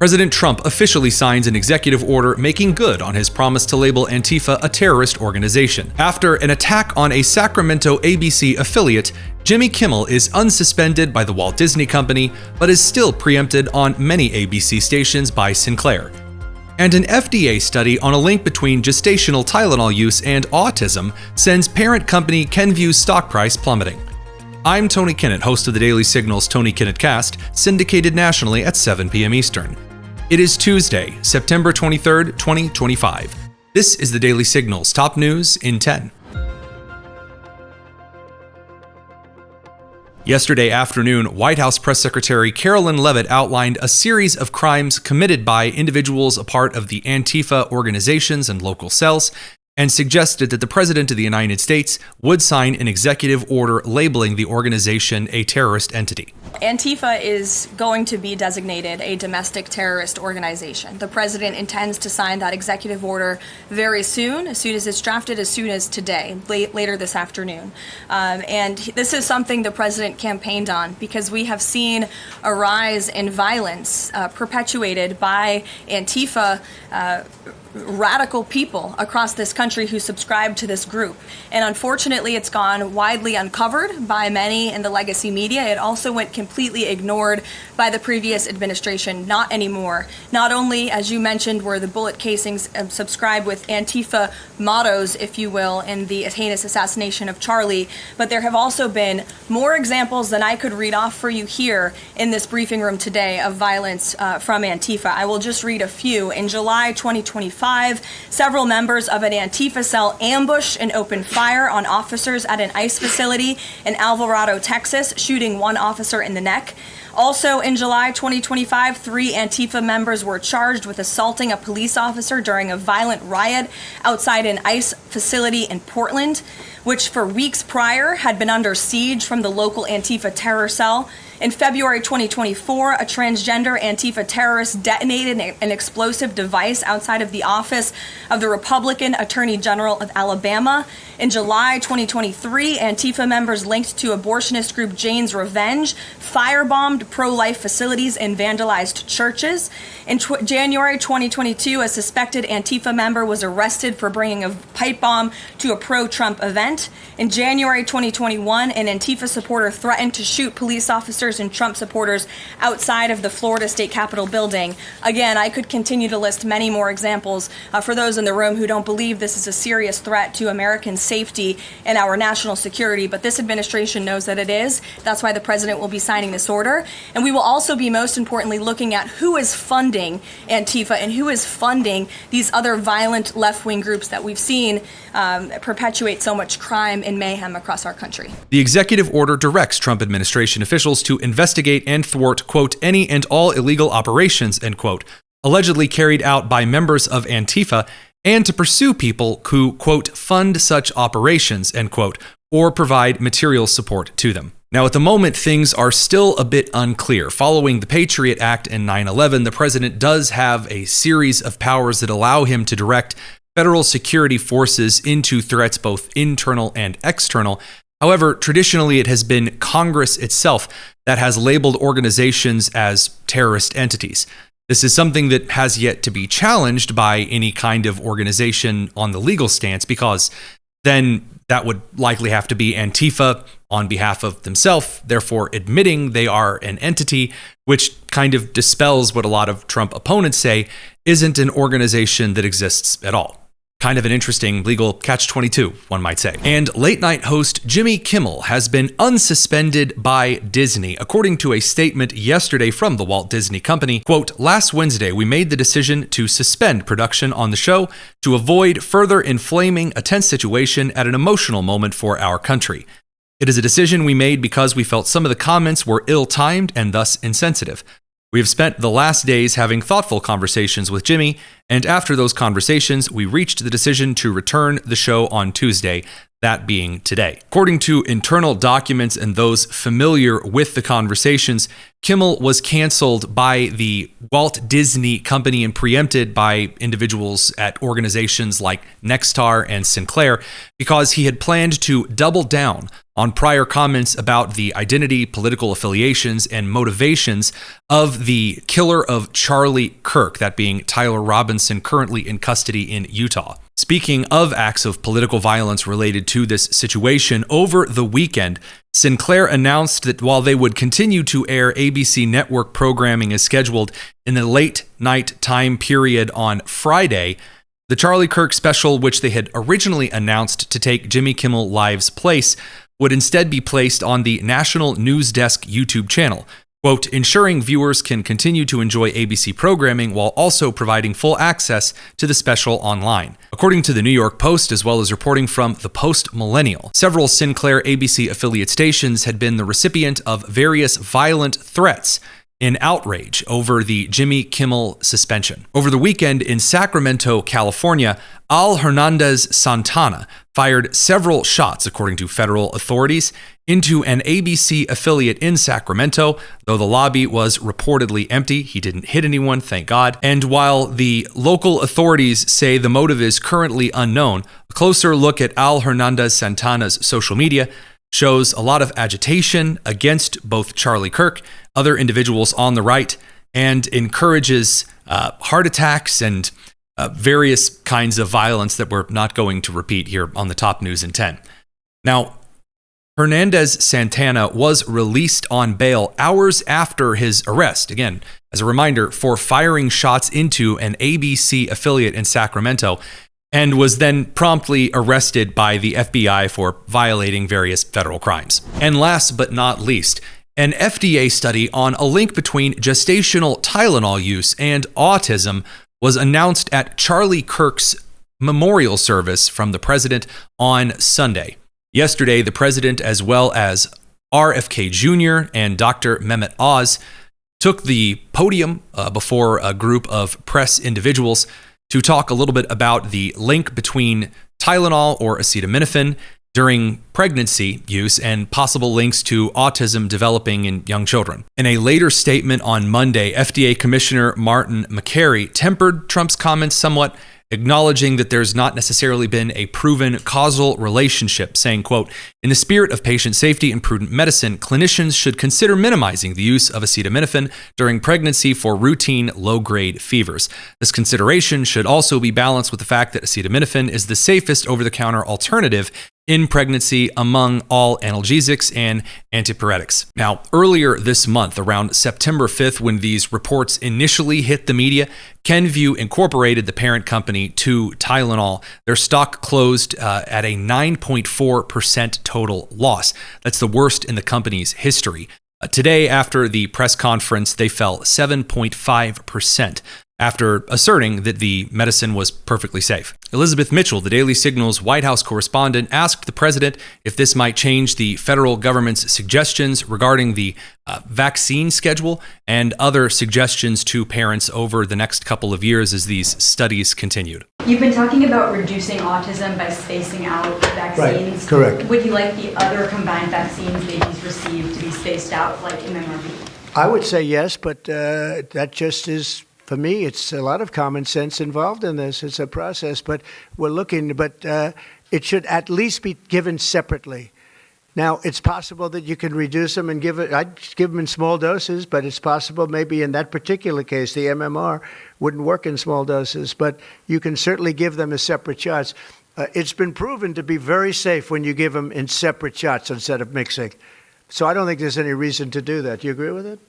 President Trump officially signs an executive order making good on his promise to label Antifa a terrorist organization. After an attack on a Sacramento ABC affiliate, Jimmy Kimmel is unsuspended by the Walt Disney Company, but is still preempted on many ABC stations by Sinclair. And an FDA study on a link between gestational Tylenol use and autism sends parent company Kenvue's stock price plummeting. I'm Tony Kinnett, host of the Daily Signal's Tony Kinnett Cast, syndicated nationally at 7 p.m. Eastern. It is Tuesday, September 23rd, 2025. This is the Daily Signal's top news in 10. Yesterday afternoon, White House Press Secretary Karoline Leavitt outlined a series of crimes committed by individuals a part of the Antifa organizations and local cells, and suggested that the President of the United States would sign an executive order labeling the organization a terrorist entity. Antifa is going to be designated a domestic terrorist organization. The President intends to sign that executive order very soon as it's drafted, as soon as today, later this afternoon. And this is something the President campaigned on because we have seen a rise in violence perpetuated by Antifa radical people across this country who subscribe to this group. And unfortunately, it's gone widely uncovered by many in the legacy media. It also went completely ignored by the previous administration. Not anymore. Not only, as you mentioned, were the bullet casings subscribed with Antifa mottos, if you will, in the heinous assassination of Charlie, but there have also been more examples than I could read off for you here in this briefing room today of violence from Antifa. I will just read a few. In July 2025, several members of an Antifa cell ambushed and opened fire on officers at an ICE facility in Alvarado, Texas, shooting one officer in the neck. Also in July 2025, 3 Antifa members were charged with assaulting a police officer during a violent riot outside an ICE facility in Portland, which for weeks prior had been under siege from the local Antifa terror cell. In February 2024, a transgender Antifa terrorist detonated an explosive device outside of the office of the Republican Attorney General of Alabama. In July 2023, Antifa members linked to abortionist group Jane's Revenge firebombed pro-life facilities and vandalized churches. In January 2022, a suspected Antifa member was arrested for bringing a pipe bomb to a pro-Trump event. In January 2021, an Antifa supporter threatened to shoot police officers and Trump supporters outside of the Florida State Capitol building. Again, I could continue to list many more examples for those in the room who don't believe this is a serious threat to American safety and our national security, but this administration knows that it is. That's why the President will be signing this order. And we will also be, most importantly, looking at who is funding Antifa and who is funding these other violent left-wing groups that we've seen perpetuate so much crime and mayhem across our country. The executive order directs Trump administration officials to investigate and thwart, quote, any and all illegal operations, end quote, allegedly carried out by members of Antifa, and to pursue people who, quote, fund such operations, end quote, or provide material support to them. Now, at the moment, things are still a bit unclear. Following the Patriot Act and 9/11, the president does have a series of powers that allow him to direct federal security forces into threats both internal and external. However, traditionally, it has been Congress itself that has labeled organizations as terrorist entities. This is something that has yet to be challenged by any kind of organization on the legal stance, because then that would likely have to be Antifa on behalf of themselves, therefore admitting they are an entity, which kind of dispels what a lot of Trump opponents say isn't an organization that exists at all. Kind of an interesting legal catch-22, one might say. And late-night host Jimmy Kimmel has been unsuspended by Disney. According to a statement yesterday from the Walt Disney Company, quote, last Wednesday, we made the decision to suspend production on the show to avoid further inflaming a tense situation at an emotional moment for our country. It is a decision we made because we felt some of the comments were ill-timed and thus insensitive. We have spent the last days having thoughtful conversations with Jimmy, And after those conversations, we reached the decision to return the show on Tuesday, that being today. According to internal documents and those familiar with the conversations, Kimmel was canceled by the Walt Disney Company and preempted by individuals at organizations like Nexstar and Sinclair because he had planned to double down on prior comments about the identity, political affiliations, and motivations of the killer of Charlie Kirk, that being Tyler Robinson, currently in custody in Utah. Speaking of acts of political violence related to this situation, over the weekend, Sinclair announced that while they would continue to air ABC network programming as scheduled in the late night time period on Friday, the Charlie Kirk special, which they had originally announced to take Jimmy Kimmel Live's place, would instead be placed on the National News Desk YouTube channel, quote, ensuring viewers can continue to enjoy ABC programming while also providing full access to the special online. According to the New York Post, as well as reporting from the Post Millennial, several Sinclair ABC affiliate stations had been the recipient of various violent threats in outrage over the Jimmy Kimmel suspension. Over the weekend in Sacramento, California, Al Hernandez Santana fired several shots, according to federal authorities, into an ABC affiliate in Sacramento, though the lobby was reportedly empty. He didn't hit anyone, thank God. And while the local authorities say the motive is currently unknown, a closer look at Al Hernandez Santana's social media shows a lot of agitation against both Charlie Kirk, other individuals on the right, and encourages heart attacks and various kinds of violence that we're not going to repeat here on the Top News in 10. Now, Hernandez Santana was released on bail hours after his arrest, again, as a reminder, for firing shots into an ABC affiliate in Sacramento, and was then promptly arrested by the FBI for violating various federal crimes. And last but not least, an FDA study on a link between gestational Tylenol use and autism was announced at Charlie Kirk's memorial service from the president on Sunday. Yesterday, the president, as well as RFK Jr. and Dr. Mehmet Oz, took the podium before a group of press individuals to talk a little bit about the link between Tylenol or acetaminophen during pregnancy use and possible links to autism developing in young children. In a later statement on Monday, FDA Commissioner Martin McCary tempered Trump's comments somewhat, acknowledging that there's not necessarily been a proven causal relationship, saying, quote, in the spirit of patient safety and prudent medicine, clinicians should consider minimizing the use of acetaminophen during pregnancy for routine low-grade fevers. This consideration should also be balanced with the fact that acetaminophen is the safest over-the-counter alternative in pregnancy among all analgesics and antipyretics. Now, earlier this month, around September 5th, when these reports initially hit the media, Kenvue Incorporated, the parent company to Tylenol, their stock closed at a 9.4% total loss. That's the worst in the company's history. Today, after the press conference, they fell 7.5%. after asserting that the medicine was perfectly safe. Elizabeth Mitchell, the Daily Signal's White House correspondent, asked the president if this might change the federal government's suggestions regarding the vaccine schedule and other suggestions to parents over the next couple of years as these studies continued. You've been talking about reducing autism by spacing out vaccines. Right, correct. Would you like the other combined vaccines babies receive to be spaced out like MMRV? I would say yes, but that just is, for me, it's a lot of common sense involved in this. It's a process, but we're looking, but it should at least be given separately. Now, it's possible that you can reduce them and I'd give them in small doses, but it's possible maybe in that particular case, the MMR wouldn't work in small doses, but you can certainly give them as separate shots. It's been proven to be very safe when you give them in separate shots instead of mixing. So I don't think there's any reason to do that. Do you agree with it?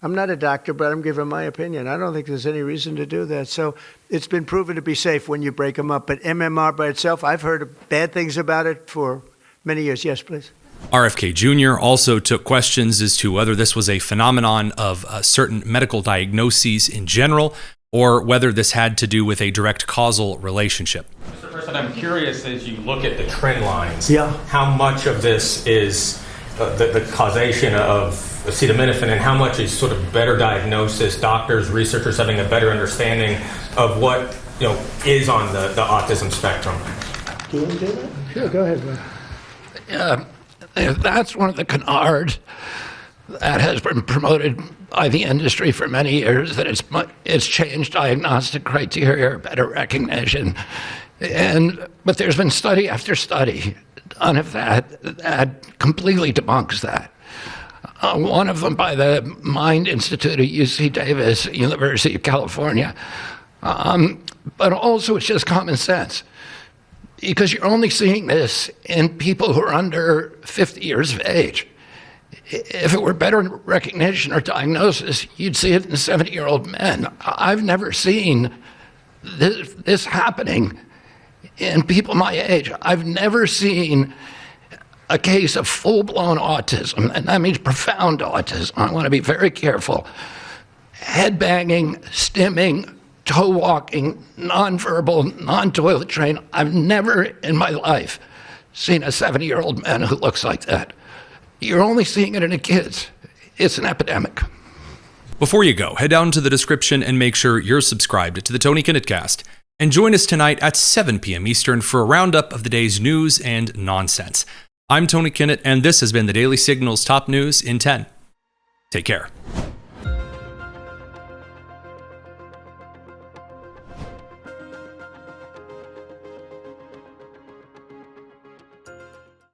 I'm not a doctor, but I'm giving my opinion. I don't think there's any reason to do that. So it's been proven to be safe when you break them up. But MMR by itself, I've heard bad things about it for many years. Yes, please. RFK Jr. also took questions as to whether this was a phenomenon of certain medical diagnoses in general, or whether this had to do with a direct causal relationship. Mr. President, I'm curious, as you look at the trend lines, Yeah. how much of this is the causation of acetaminophen, and how much is sort of better diagnosis, doctors, researchers having a better understanding of what is on the autism spectrum? Do you want to do that? Sure, go ahead, Rob. That's one of the canards that has been promoted by the industry for many years, that it's changed diagnostic criteria, better recognition. But there's been study after study done of that completely debunks that. One of them by the Mind Institute at UC Davis, University of California. But also it's just common sense, because you're only seeing this in people who are under 50 years of age. If it were better recognition or diagnosis, you'd see it in 70-year-old men. I've never seen this happening in people my age. I've never seen a case of full-blown autism, and that means profound autism. I want to be very careful. Head banging, stimming, toe walking, nonverbal, non-toilet trained. I've never in my life seen a 70-year-old man who looks like that. You're only seeing it in the kids. It's an epidemic. Before you go, head down to the description and make sure you're subscribed to the Tony Kinnett Cast. And join us tonight at 7 p.m. Eastern for a roundup of the day's news and nonsense. I'm Tony Kinnett, and this has been the Daily Signal's top news in 10. Take care.